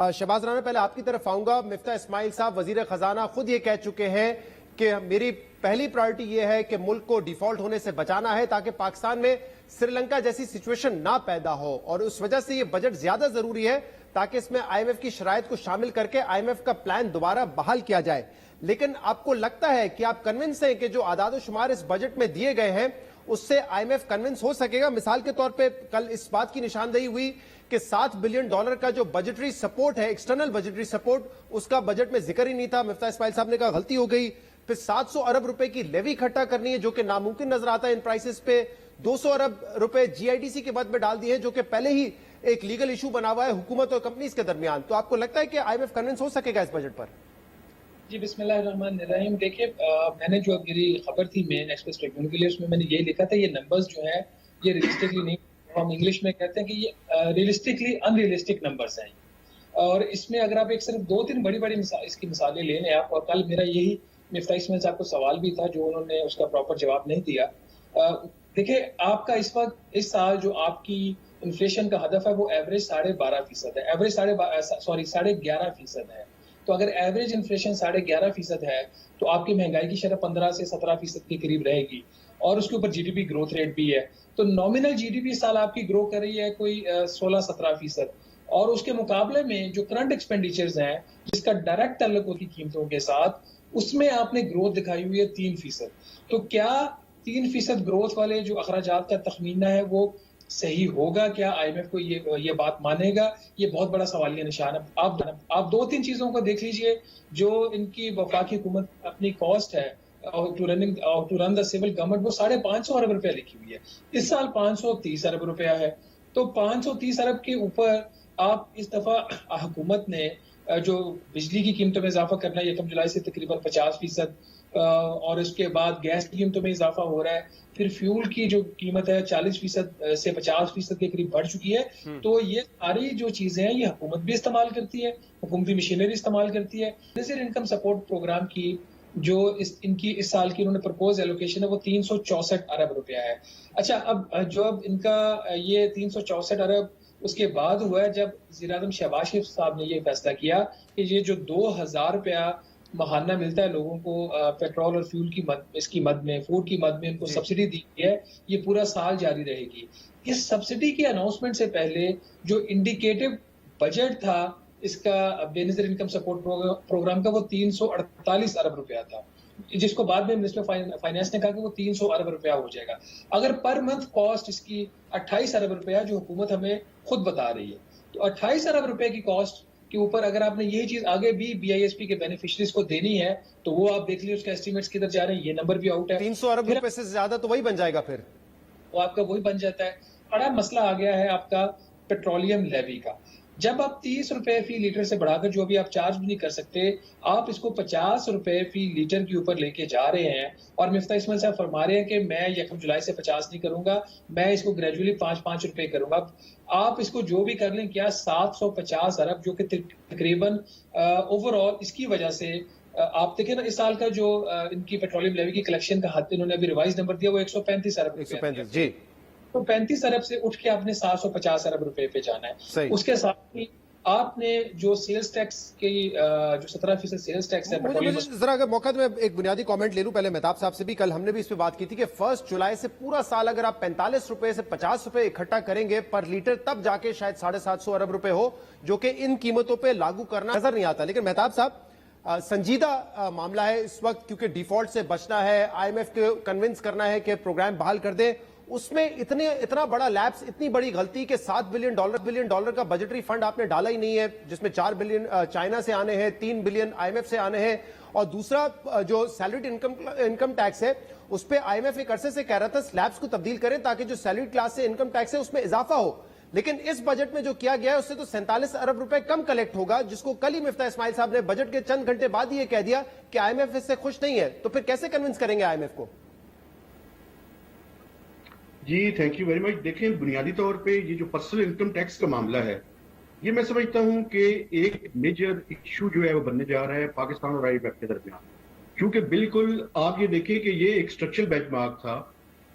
शहबाज राना, पहले आपकी तरफ आऊंगा। मिफ्ता इस्माइल साहब वजीर खजाना खुद ये कह चुके हैं कि मेरी पहली प्रायोरिटी ये है कि मुल्क को डिफॉल्ट होने से बचाना है ताकि पाकिस्तान में श्रीलंका जैसी सिचुएशन ना पैदा हो, और उस वजह से ये बजट ज्यादा जरूरी है ताकि इसमें आईएमएफ की शराइत को शामिल करके आईएमएफ का प्लान दोबारा बहाल किया जाए। लेकिन आपको लगता है कि आप कन्विंस हैं कि जो आदाद शुमार इस बजट में दिए गए हैं उससे आईएमएफ कन्विंस हो सकेगा? मिसाल के तौर पे कल इस बात की निशानदेही हुई कि $7 बिलियन का जो बजटरी सपोर्ट है, एक्सटर्नल बजटरी सपोर्ट, उसका बजट में जिक्र ही नहीं था। मिफ्ता इस्माइल साहब ने कहा गलती हो गई। फिर 700 अरब रुपए की लेवी इकट्ठा करनी है जो कि नामुमकिन नजर आता है इन प्राइसेस पे। 200 अरब रुपए जीआईडीसी के मद में डाल दिए जो कि पहले ही एक लीगल इशू बना हुआ है हुकूमत और कंपनीज के दरमियान। तो आपको लगता है कि आईएमएफ कन्विंस हो सकेगा इस बजट पर? जी, बिस्मिल्लाहिर्रहमानिर्रहीम। देखिए, मैंने जो मेरी खबर थी मेन एक्सप्रेस ट्रिब्यून के लिए, उसमें मैंने ये लिखा था, ये नंबर्स जो है ये रियलिस्टिकली नहीं, हम इंग्लिश में कहते हैं कि ये रियलिस्टिकली अनरियलिस्टिक नंबर्स हैं। और इसमें अगर आप एक सिर्फ 2-3 बड़ी इसकी मिसालें ले लें आप, और कल मेरा यही मिफ्ता इस्माइल साहब को सवाल भी था जो उन्होंने उसका प्रॉपर जवाब नहीं दिया। देखिए, आपका इस वक्त इस साल जो आपकी इन्फ्लेशन का हदफ है वो एवरेज 12.5% है, एवरेज 11.5% है। तो अगर एवरेज इन्फ्लेशन 11.5% है तो आपकी महंगाई की शरह 15 से 17% के करीब रहेगी, और उसके ऊपर जीडीपी ग्रोथ रेट भी है। तो नॉमिनल जीडीपी इस साल आपकी ग्रो कर रही है कोई 16-17%, और उसके मुकाबले में जो करंट एक्सपेंडिचर्स हैं जिसका डायरेक्ट ताल्लुक होती कीमतों के साथ, उसमें आपने ग्रोथ दिखाई हुई है 3%। तो क्या 3% ग्रोथ वाले जो अखराजात का तखमीना है वो सही होगा? क्या आईएमएफ को ये बात मानेगा? ये बहुत बड़ा सवालिया निशान है। आप 2-3 चीजों को देख लीजिए जो इनकी वफाकी हुकूमत अपनी कॉस्ट है to run the civil government, वो 550 अरब रुपया लिखी हुई है। इस साल 530 अरब रुपया है। तो 530 अरब के ऊपर आप इस दफा हुकूमत ने जो बिजली की कीमतों में इजाफा करना है 1 जुलाई से तकरीबन 50%, और उसके बाद गैस की कीमतों में इजाफा हो रहा है। फिर फ्यूल की जो कीमत है 40% से 50% के करीब बढ़ चुकी है। तो ये सारी जो चीजें हैं ये हुकूमत भी इस्तेमाल करती है, हुकूमती मशीनरी इस्तेमाल करती है। बेसिक इनकम सपोर्ट प्रोग्राम की जो इनकी इस साल की उन्होंने प्रपोज एलोकेशन है वो 364 अरब रुपया है। अच्छा, अब इनका ये 364 अरब उसके बाद हुआ है जब वज़ीर-ए-आज़म शहबाज शरीफ साहब ने ये फैसला किया कि ये जो 2000 रुपया महाना मिलता है लोगों को पेट्रोल और फ्यूल की इसकी मद में, फूड की मद में इनको सब्सिडी दी है, ये पूरा साल जारी रहेगी। इस सब्सिडी की अनाउंसमेंट से पहले जो इंडिकेटिव बजट था इसका बेनज़ीर इनकम सपोर्ट प्रोग्राम का वो 348 अरब रुपया था, जिसको बाद में मिनिस्टर फाइनेंस ने कहा कि वो 300 अरब रुपया हो जाएगा। अगर पर मंथ कॉस्ट इसकी 28 अरब रुपया जो हुकूमत हमें खुद बता रही है, तो 28 अरब रुपए की कॉस्ट के ऊपर अगर आपने यही चीज आगे भी बीआईएसपी के बेनिफिशरीज को देनी है तो वो आप देख लीजिए उसका एस्टिमेट्स किधर जा रहे हैं, ये नंबर भी आउट है। 300 अरब रुपए से ज्यादा तो वही बन जाएगा, फिर वो आपका वही बन जाता है। बड़ा मसला आ गया है आपका पेट्रोलियम लेवी का। जब आप 30 रुपए फी लीटर से बढ़ाकर, जो अभी आप चार्ज भी नहीं कर सकते, आप इसको 50 रुपए फी लीटर के ऊपर लेके जा रहे हैं, और मिफ्ता इस्माइल साहब फरमा रहे हैं कि मैं 1 जुलाई से 50 नहीं करूंगा, मैं इसको ग्रेजुअली 5-5 रुपए करूंगा। आप इसको जो भी कर लें, क्या 750 अरब जो कि तकरीबन ओवरऑल इसकी वजह से आप देखें ना, इस साल का जो इनकी पेट्रोलियम लेवी की कलेक्शन का हद इन्होंने अभी रिवाइज नंबर दिया वो 135 अरब रुपए। 135 जी। तो 35 अरब से उठ के आपने 750 अरब रुपए पे जाना है। उसके साथ ही आपने जो सेल्स टैक्स की जो 17% सेल्स टैक्स है, मुझे जरा अगर मौका तो मैं एक बुनियादी कमेंट ले लूं पहले मेहताब साहब से भी। कल हमने भी इस पे बात की थी कि 1 जुलाई से पूरा साल अगर आप 45 रुपए से 50 रुपए इकट्ठा करेंगे पर लीटर, तब जाके शायद 750 अरब रुपए हो, जो कि इन कीमतों पे लागू करना नजर नहीं आता। लेकिन मेहताब साहब, संजीदा मामला है इस वक्त, क्योंकि डिफॉल्ट से बचना है, आईएमएफ को कन्विंस करना है कि प्रोग्राम बहाल कर दे। उसमें इतना बड़ा लैप्स, इतनी बड़ी गलती कि $7 बिलियन का बजटरी फंड आपने डाला ही नहीं है, जिसमें 4 बिलियन चाइना से आने हैं, 3 बिलियन आईएमएफ से आने हैं, और दूसरा जो सैलरीड इनकम टैक्स है उस पर आईएमएफ एक अरसे से कह रहा था स्लैब्स को तब्दील करें ताकि जो सैलरीड क्लास से इनकम टैक्स है उसमें इजाफा हो। लेकिन इस बजट में जो किया गया है उससे तो 47 अरब रुपए कम कलेक्ट होगा, जिसको कल ही मिफ्ता इस्माइल साहब ने बजट के चंद घंटे बाद ही ये कह दिया कि आईएमएफ इससे खुश नहीं है। तो फिर कैसे कन्विंस करेंगे आईएमएफ को? जी, थैंक यू वेरी मच। देखें, बुनियादी तौर पे ये जो पर्सनल इनकम टैक्स का मामला है, ये मैं समझता हूं कि एक मेजर इशू जो है वो बनने जा रहा है पाकिस्तान और आईएमएफ के दरमियान। क्योंकि बिल्कुल आप ये देखें कि ये एक स्ट्रक्चरल बेंचमार्क था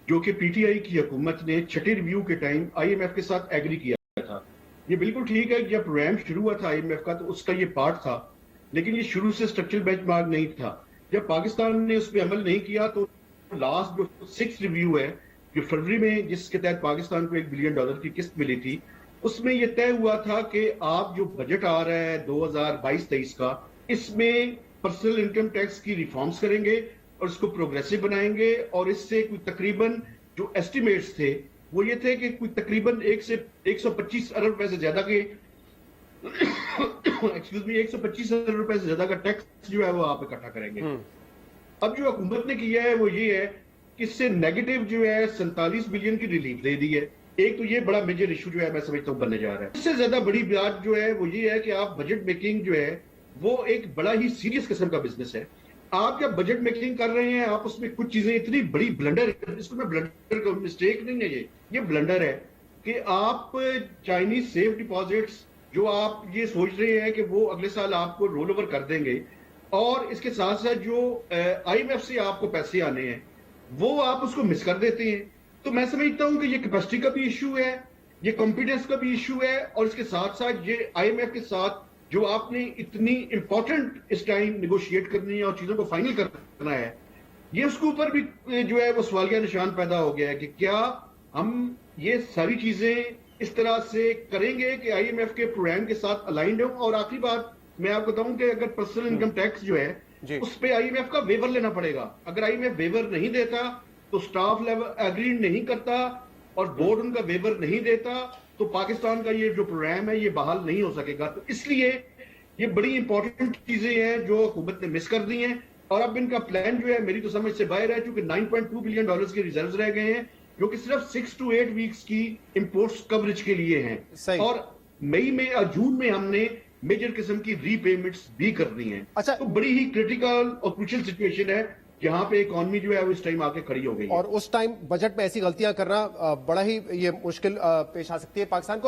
जो कि पीटीआई की हुकूमत ने छठे रिव्यू के टाइम आईएमएफ के साथ एग्री किया था। یہ بالکل ٹھیک ہے. جب پروگرام شروع ہوا تھا IMF کا تو اس کا یہ پارٹ تھا, لیکن یہ شروع سے اسٹرکچرل بینچ مارک نہیں تھا. جب پاکستان نے اس پہ عمل نہیں کیا تو لاسٹ جو 6 ریویو ہے جو فروری میں جس کے تحت پاکستان کو $1 بلین کی قسط ملی تھی, اس میں یہ طے ہوا تھا کہ آپ جو بجٹ آ رہا ہے 2022-23 کا, اس میں پرسنل انکم ٹیکس کی ریفارمز کریں گے اور اس کو پروگریسو بنائیں گے, اور اس سے کوئی تقریباً جو ایسٹیمیٹس تھے وہ یہ تھے کہ کوئی تقریباً 125 ارب روپے سے زیادہ کے ایکسکیوز می 125 ارب روپے سے زیادہ کا ٹیکس جو ہے وہ آپ اکٹھا کریں گے. اب جو حکومت نے کیا ہے وہ یہ ہے کہ اس سے نیگیٹو جو ہے 47 بلین کی ریلیف دے دی ہے. ایک تو یہ بڑا میجر ایشو جو ہے میں سمجھتا ہوں بننے جا رہا ہے. اس سے زیادہ بڑی بات جو ہے وہ یہ ہے کہ آپ بجٹ میکنگ جو ہے وہ ایک بڑا ہی سیریس قسم کا بزنس ہے. آپ جب بجٹ میکنگ کر رہے ہیں آپ اس میں کچھ چیزیں اتنی بڑی بلنڈر, اس کو میں بلنڈر کا مسٹیک نہیں ہے, یہ بلنڈر ہے کہ آپ چائنیز سیف ڈپازٹس جو آپ یہ سوچ رہے ہیں کہ وہ اگلے سال آپ کو رول اوور کر دیں گے, اور اس کے ساتھ ساتھ جو IMF سے آپ کو پیسے آنے ہیں وہ آپ اس کو مس کر دیتے ہیں. تو میں سمجھتا ہوں کہ یہ کیپیسٹی کا بھی ایشو ہے, یہ کانفیڈنس کا بھی ایشو ہے, اور اس کے ساتھ ساتھ یہ IMF کے ساتھ جو آپ نے اتنی امپورٹنٹ اس ٹائم نیگوشیٹ کرنی ہے اور چیزوں کو فائنل کرنا ہے, یہ اس کے اوپر بھی جو ہے وہ سوالیہ نشان پیدا ہو گیا ہے کہ کیا ہم یہ ساری چیزیں اس طرح سے کریں گے کہ IMF کے پروگرام کے ساتھ الائنڈ ہوں. اور آخری بات میں آپ کو بتاؤں کہ اگر پرسنل انکم ٹیکس جو ہے اس پہ IMF کا ویور لینا پڑے گا. اگر IMF ویور نہیں دیتا تو سٹاف لیول ایگری نہیں کرتا اور بورڈ ان کا ویور نہیں دیتا تو پاکستان کا یہ جو پروگرام ہے یہ بحال نہیں ہو سکے گا. تو اس لیے یہ بڑی امپورٹنٹ چیزیں ہیں جو حکومت نے مس کر دی ہیں, اور اب ان کا پلان جو ہے میری تو سمجھ سے باہر ہے, چونکہ $9.2 بلین کے ریزروز رہ گئے ہیں جو کہ صرف 6 to 8 ویکس کی امپورٹس کوریج کے لیے ہیں. اور مئی میں اور جون میں ہم نے میجر قسم کی ری پیمنٹس بھی کرنی ہیں. تو بڑی ہی کریٹیکل اور کروشل سچویشن ہے جہاں پہ اکانومی جو ہے وہ اس ٹائم آ کے کھڑی ہو گئی ہے. اور اس ٹائم بجٹ میں ایسی غلطیاں کرنا بڑا ہی یہ مشکل پیش آ سکتی ہے پاکستان کو.